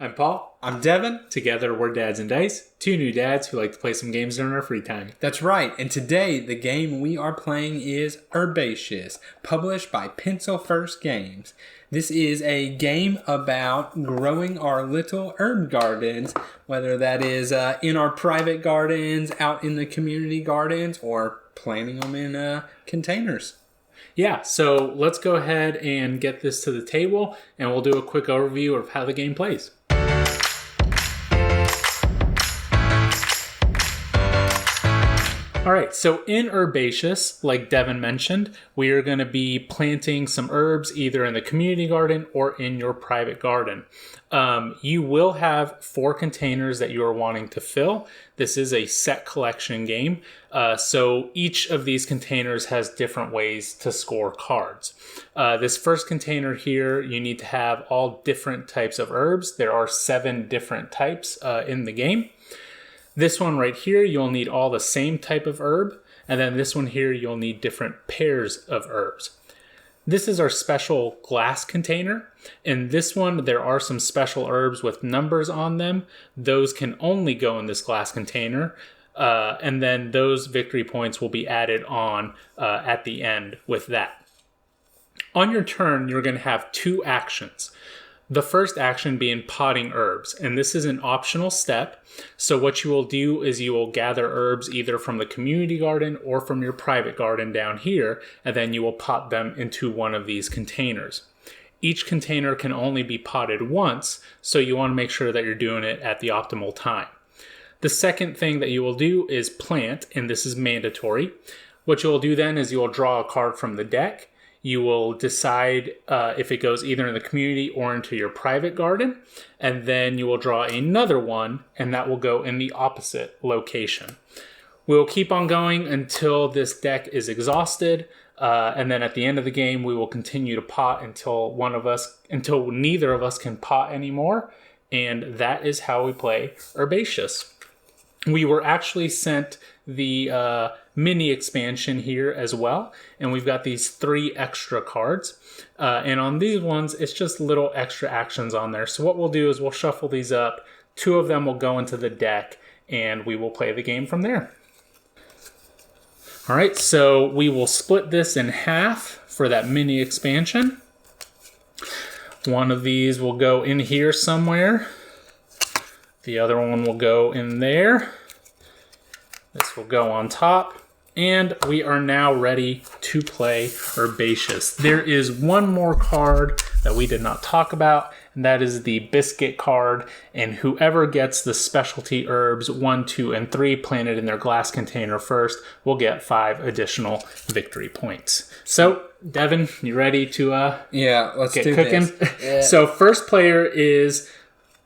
I'm Paul. I'm Devin. Together, we're Dads and Dice, two new dads who like to play some games during our free time. That's right, and today the game we are playing is Herbaceous, published by Pencil First Games. This is a game about growing our little herb gardens, whether that is in our private gardens, out in the community gardens, or planting them in containers. Yeah, so let's go ahead and get this to the table, and we'll do a quick overview of how the game plays. All right, so in Herbaceous, like Devin mentioned, we are going to be planting some herbs either in the community garden or in your private garden. You will have 4 containers that you are wanting to fill. This is a set collection game, so each of these containers has different ways to score cards. This first container here, you need to have all different types of herbs. There are 7 different types in the game. This one right here, you'll need all the same type of herb. And then this one here, you'll need different pairs of herbs. This is our special glass container. In this one, there are some special herbs with numbers on them. Those can only go in this glass container. And then those victory points will be added on at the end with that. On your turn, you're going to have 2 actions. The first action being potting herbs, and this is an optional step. So what you will do is you will gather herbs either from the community garden or from your private garden down here, and then you will pot them into one of these containers. Each container can only be potted once, so you want to make sure that you're doing it at the optimal time. The second thing that you will do is plant, and this is mandatory. What you will do then is you will draw a card from the deck. You will decide if it goes either in the community or into your private garden, and then you will draw another one, and that will go in the opposite location. We'll keep on going until this deck is exhausted, and then at the end of the game, we will continue to pot until neither of us can pot anymore, and that is how we play Herbaceous. We were actually sent the mini expansion here as well, and we've got these 3 extra cards, and on these ones it's just little extra actions on there. So what we'll do is we'll shuffle these up. 2 of them will go into the deck, and we will play the game from there. All right, so we will split this in half for that mini expansion. One of these will go in here somewhere. The other one will go in there. This will go on top. And we are now ready to play Herbaceous. There is one more card that we did not talk about, and that is the biscuit card. And whoever gets the specialty herbs 1, 2, and 3 planted in their glass container first will get 5 additional victory points. So, Devin, you ready to let's get do cooking? This. Yeah. So, first player is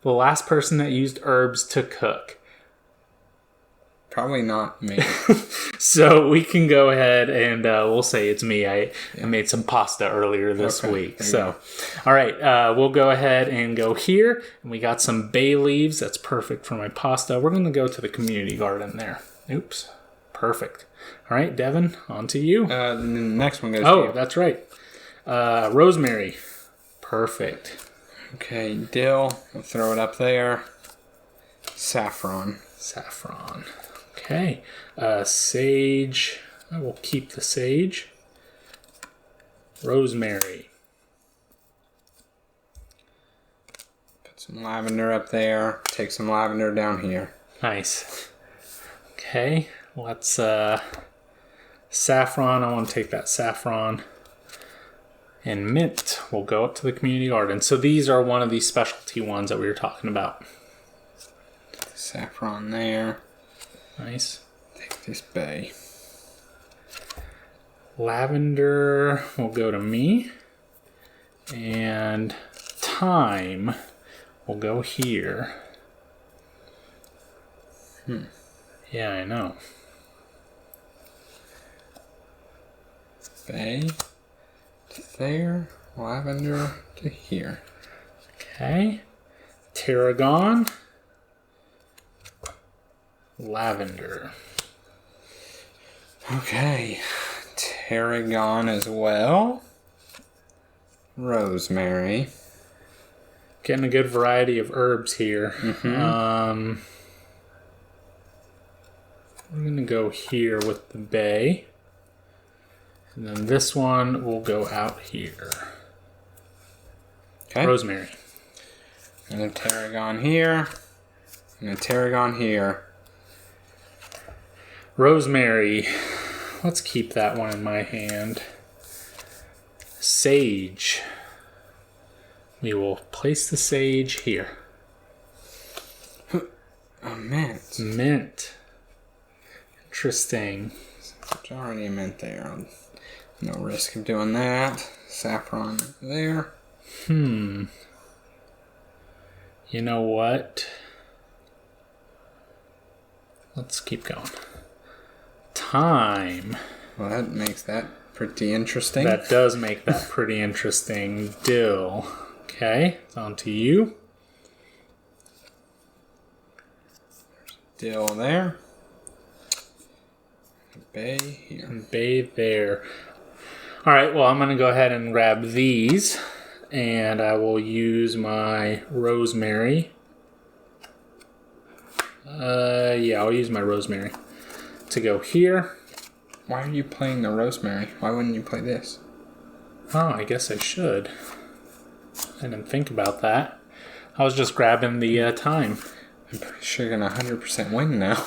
the last person that used herbs to cook. Probably not me. So we can go ahead and we'll say it's me. I made some pasta earlier this week. So, all right, we'll go ahead and go here. And we got some bay leaves. That's perfect for my pasta. We're going to go to the community garden there. Oops. Perfect. All right, Devin, on to you. The next one goes to you. Oh, that's right. Rosemary. Perfect. Okay, dill. We'll throw it up there. Saffron. Okay, sage, I will keep the sage. Rosemary. Put some lavender up there. Take some lavender down here. Nice. Okay, let's, saffron, I want to take that saffron. And mint will go up to the community garden. So these are one of these specialty ones that we were talking about. Saffron there. Nice. Take this bay. Lavender will go to me. And thyme will go here. Yeah, I know. Bay to there. Lavender to here. Okay. Tarragon. Lavender. Okay. Tarragon as well. Rosemary. Getting a good variety of herbs here. Mm-hmm. We're going to go here with the bay. And then this one will go out here. Okay. Rosemary. And a tarragon here. And a tarragon here. Rosemary. Let's keep that one in my hand. Sage. We will place the sage here. A mint. Mint. Interesting. There's already a mint there. No risk of doing that. Saffron there. You know what? Let's keep going. Thyme. Well, that makes that pretty interesting. That does make that pretty interesting. Dill. Okay, it's on to you. Dill there. Bay here. And bay there. All right, well, I'm going to go ahead and grab these. And I will use my rosemary. Yeah, I'll use my rosemary to go here. Why are you playing the rosemary? Why wouldn't you play this? Oh, I guess I should. I didn't think about that. I was just grabbing the thyme. I'm pretty sure you're going to 100% win now.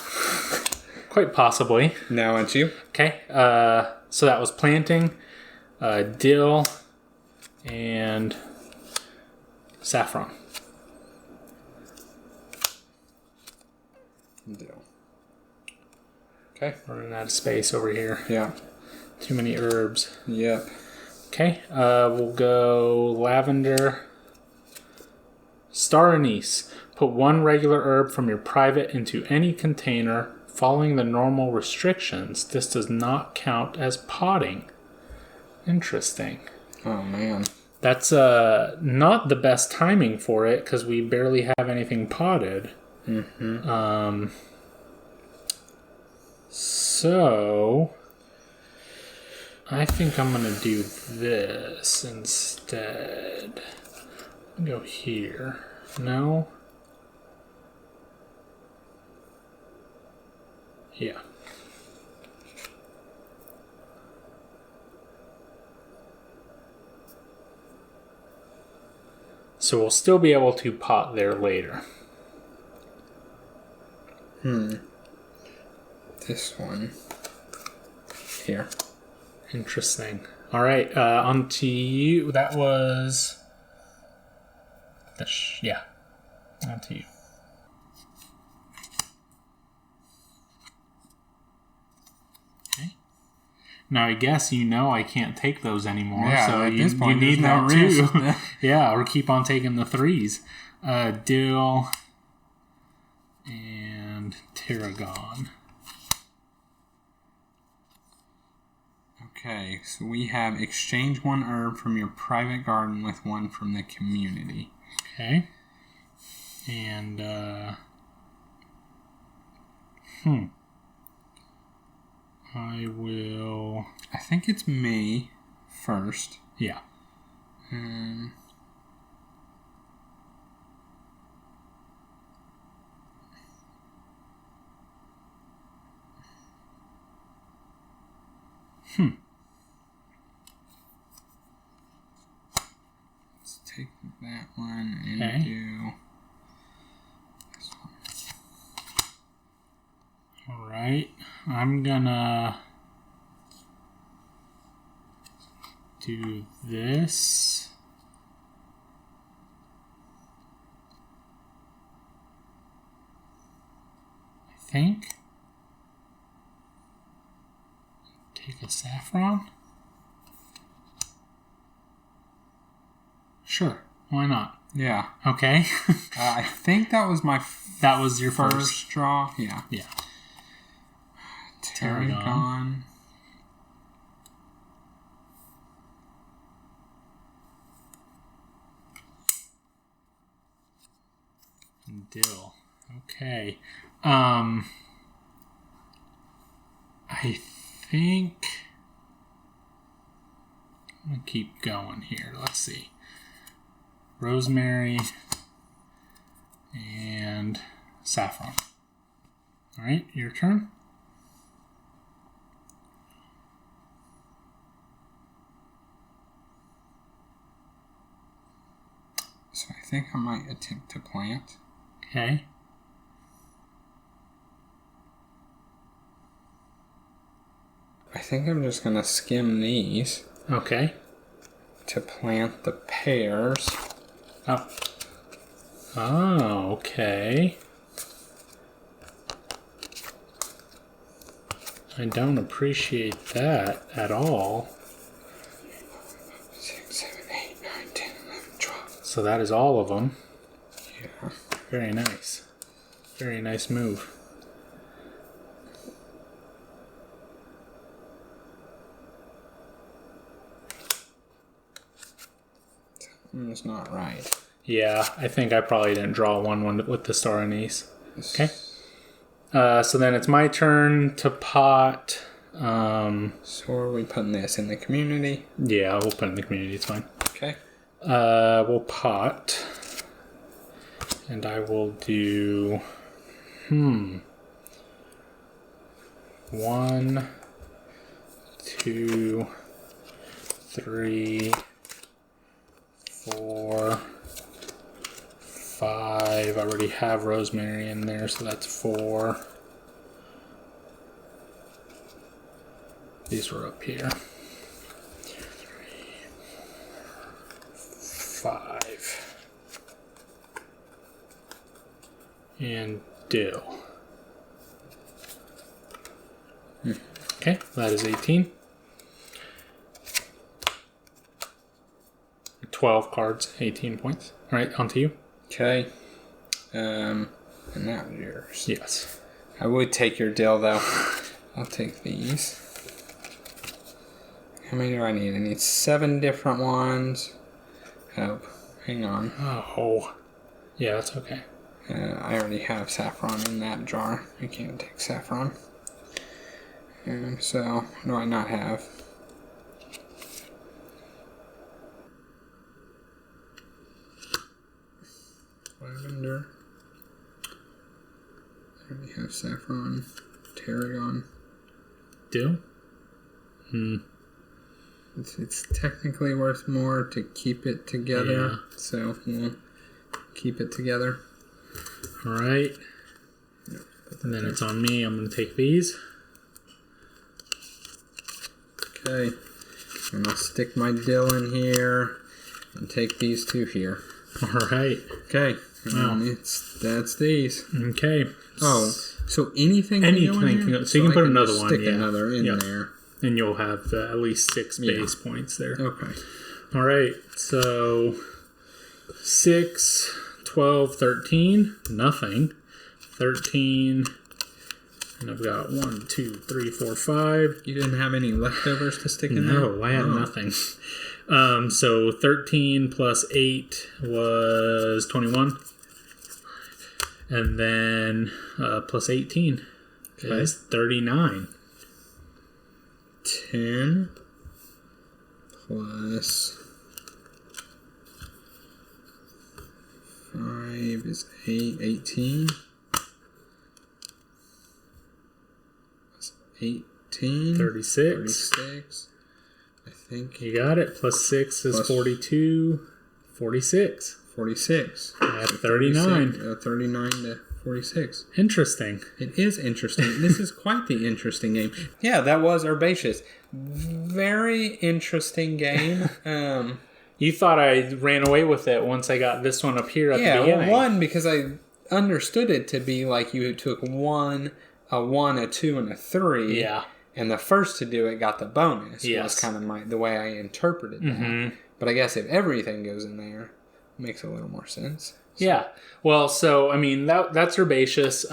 Quite possibly. Now aren't you? Okay, so that was planting, dill, and saffron. Dill. Okay. Running out of space over here. Yeah. Too many herbs. Yep. Okay, we'll go lavender. Star anise. Put one regular herb from your private into any container. Following the normal restrictions, this does not count as potting. Interesting. Oh, man. That's not the best timing for it because we barely have anything potted. Mm-hmm. So I think I'm going to do this instead. Go here. No. Yeah. So we'll still be able to pot there later. This one. Here. Interesting. All right, on to you. That was... yeah. On to you. Okay. Now, I guess you know I can't take those anymore, Yeah, so at you this point, need there's that no too. risk. Yeah, or keep on taking the threes. Dill and tarragon. Okay, so we have exchange one herb from your private garden with one from the community. Okay. And, I will... I think it's me first. Yeah. Let's take that one and do this one. Alright. I'm gonna do this. I think. Take a saffron. Sure, why not? Yeah. Okay. I think that was my that was your first draw. Yeah. Yeah. Tarragon. And dill. Okay. I think I'm gonna keep going here. Let's see. Rosemary, saffron. All right, your turn. So I think I might attempt to plant. Okay. I think I'm just going to skim these. Okay. To plant the pears. Oh. Oh, okay. I don't appreciate that at all. 6, 7, 8, 9, 10, 11, 12. So that is all of them. Yeah. Very nice. Very nice move. It's not right. Yeah, I think I probably didn't draw one with the star anise. Okay. So then it's my turn to pot. So are we putting this in the community? Yeah, we'll put it in the community. It's fine. Okay. We'll pot. And I will do... 1, 2, 3, 4, 5. I already have rosemary in there, so that's 4. These were up here. 3, 5. And dill. Okay, that is 18. 12 cards, 18 points. All right, on to you. Okay. And that was yours. Yes. I would take your dill, though. I'll take these. How many do I need? I need 7 different ones. Oh, hang on. Oh. Yeah, that's okay. I already have saffron in that jar. I can't take saffron. So, what do I not have? Lavender. I already have saffron. Tarragon. Dill? It's technically worth more to keep it together. Yeah. So, we'll keep it together. All right. Yep, And then it's on me. I'm going to take these. Okay. And I'll stick my dill in here and take these 2 here. All right. Okay. Wow. And that's these. Okay. Oh, so anything Anything can go in can here? go. So you can put another just one. Stick Yeah. another in Yep. there. And you'll have at least 6 base points there. Okay. All right. So 6, 12, 13. Nothing. 13. And I've got 1, 2, 3, 4, 5. You didn't have any leftovers to stick in there? No, I had nothing. So 13 plus 8 was 21. And then plus 18 is 39. 10 plus 5 is 8. 18. Plus 18. 36. 36. I think. You got it. Plus 6 is Plus 42. 46. 46. I have 39. 39 to 46. Interesting. It is interesting. This is quite the interesting game. Yeah, that was Herbaceous. Very interesting game. You thought I ran away with it once I got this one up here at the beginning. Yeah, one, because I understood it to be like you took 1, a 1, a 2, and a 3. Yeah. And the first to do it got the bonus. Yes. Was kind of the way I interpreted that. But I guess if everything goes in there, it makes a little more sense. So. Yeah. Well, so, I mean, that's Herbaceous.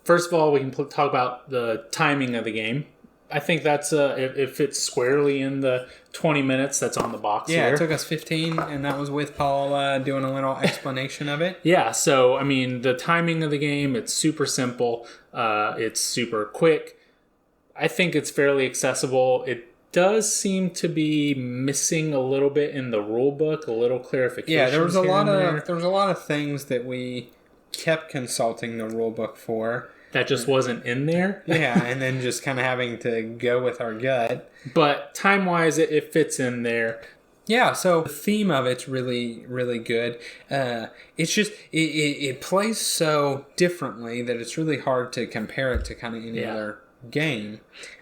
First of all, we can talk about the timing of the game. I think that's it fits squarely in the 20 minutes that's on the box here. Yeah, it took us 15, and that was with Paul doing a little explanation of it. Yeah, so, I mean, the timing of the game, it's super simple. It's super quick. I think it's fairly accessible. It does seem to be missing a little bit in the rule book, a little clarification. Yeah, there was a lot of things that we kept consulting the rule book for. That just wasn't in there. Yeah, and then just kind of having to go with our gut. But time-wise, it fits in there. Yeah, so the theme of it's really, really good. It's just, it plays so differently that it's really hard to compare it to kind of any other game.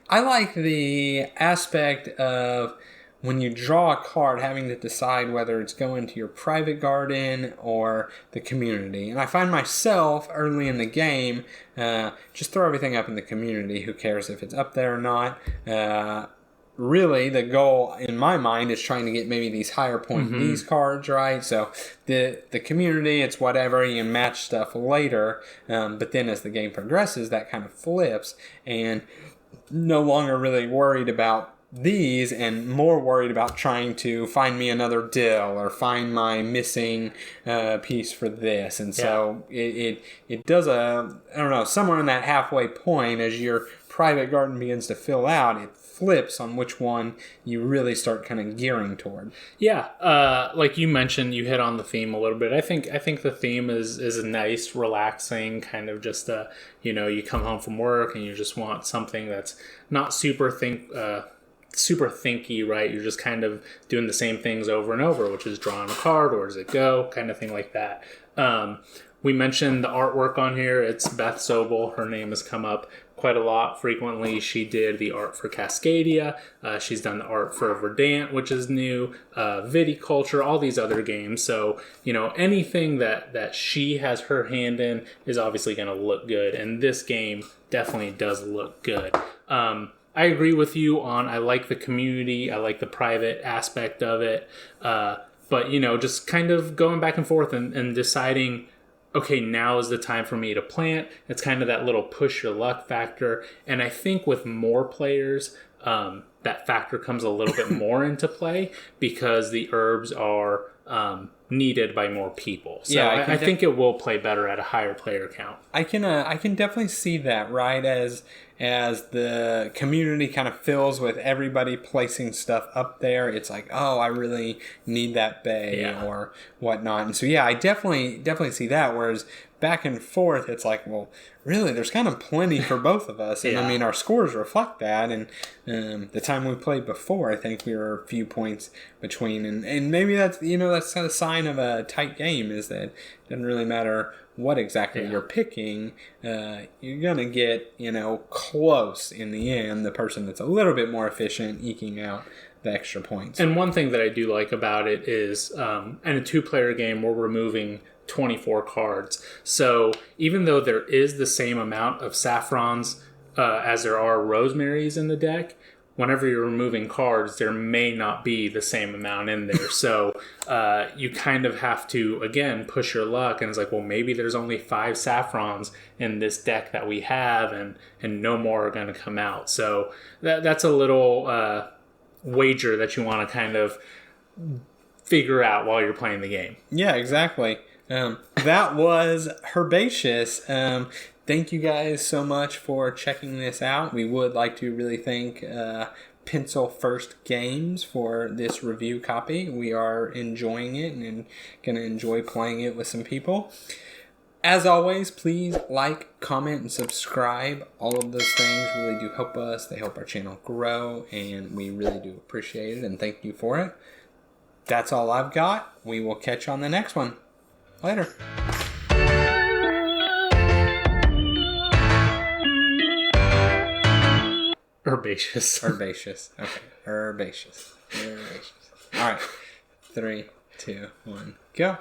I like the aspect of when you draw a card, having to decide whether it's going to your private garden or the community. And I find myself early in the game, just throw everything up in the community. Who cares if it's up there or not? Really, the goal in my mind is trying to get maybe these higher point these cards, right? So the community, it's whatever. You can match stuff later. But then as the game progresses, that kind of flips. And no longer really worried about these and more worried about trying to find me another dill or find my missing piece for this. And so it does somewhere in that halfway point as your private garden begins to fill out, it flips on which one you really start kind of gearing toward. Yeah, like you mentioned, you hit on the theme a little bit. I think the theme is a nice, relaxing kind of just you come home from work and you just want something that's not super thinky, right? You're just kind of doing the same things over and over, which is drawing a card, where does it go, kind of thing like that. We mentioned the artwork on here. It's Beth Sobel. Her name has come up quite a lot frequently. She did the art for Cascadia. She's done the art for Verdant, which is new, Viticulture, all these other games. So, anything that she has her hand in is obviously going to look good. And this game definitely does look good. I agree with you on, I like the community. I like the private aspect of it. But, just kind of going back and forth and deciding, okay, now is the time for me to plant. It's kind of that little push your luck factor. And I think with more players, that factor comes a little bit more into play because the herbs are needed by more people. So yeah, I think it will play better at a higher player count. I can definitely see that, right? As the community kind of fills with everybody placing stuff up there, it's like, oh, I really need that bay or whatnot. And so, yeah, I definitely see that. Whereas back and forth, it's like, well, really, there's kind of plenty for both of us. And I mean, our scores reflect that. And the time we played before, I think we were a few points between. And maybe that's, that's a sign of a tight game, is that it doesn't really matter what exactly you're picking. You're going to get, close in the end, the person that's a little bit more efficient eking out the extra points. And one thing that I do like about it is, in a 2-player game, we're removing 24 cards. So even though there is the same amount of saffrons as there are rosemaries in the deck, whenever you're removing cards, there may not be the same amount in there. So you kind of have to, again, push your luck. And it's like, well, maybe there's only 5 saffrons in this deck that we have, and no more are going to come out. So that's a little wager that you want to kind of figure out while you're playing the game. Yeah, exactly. That was Herbaceous. Thank you guys so much for checking this out. We would like to really thank Pencil First Games for this review copy. We are enjoying it and going to enjoy playing it with some people. As always, please like, comment, and subscribe. All of those things really do help us. They help our channel grow, and we really do appreciate it, and thank you for it. That's all I've got. We will catch you on the next one. Later. Herbaceous. Herbaceous. Okay. Herbaceous. All right. 3, 2, 1, go.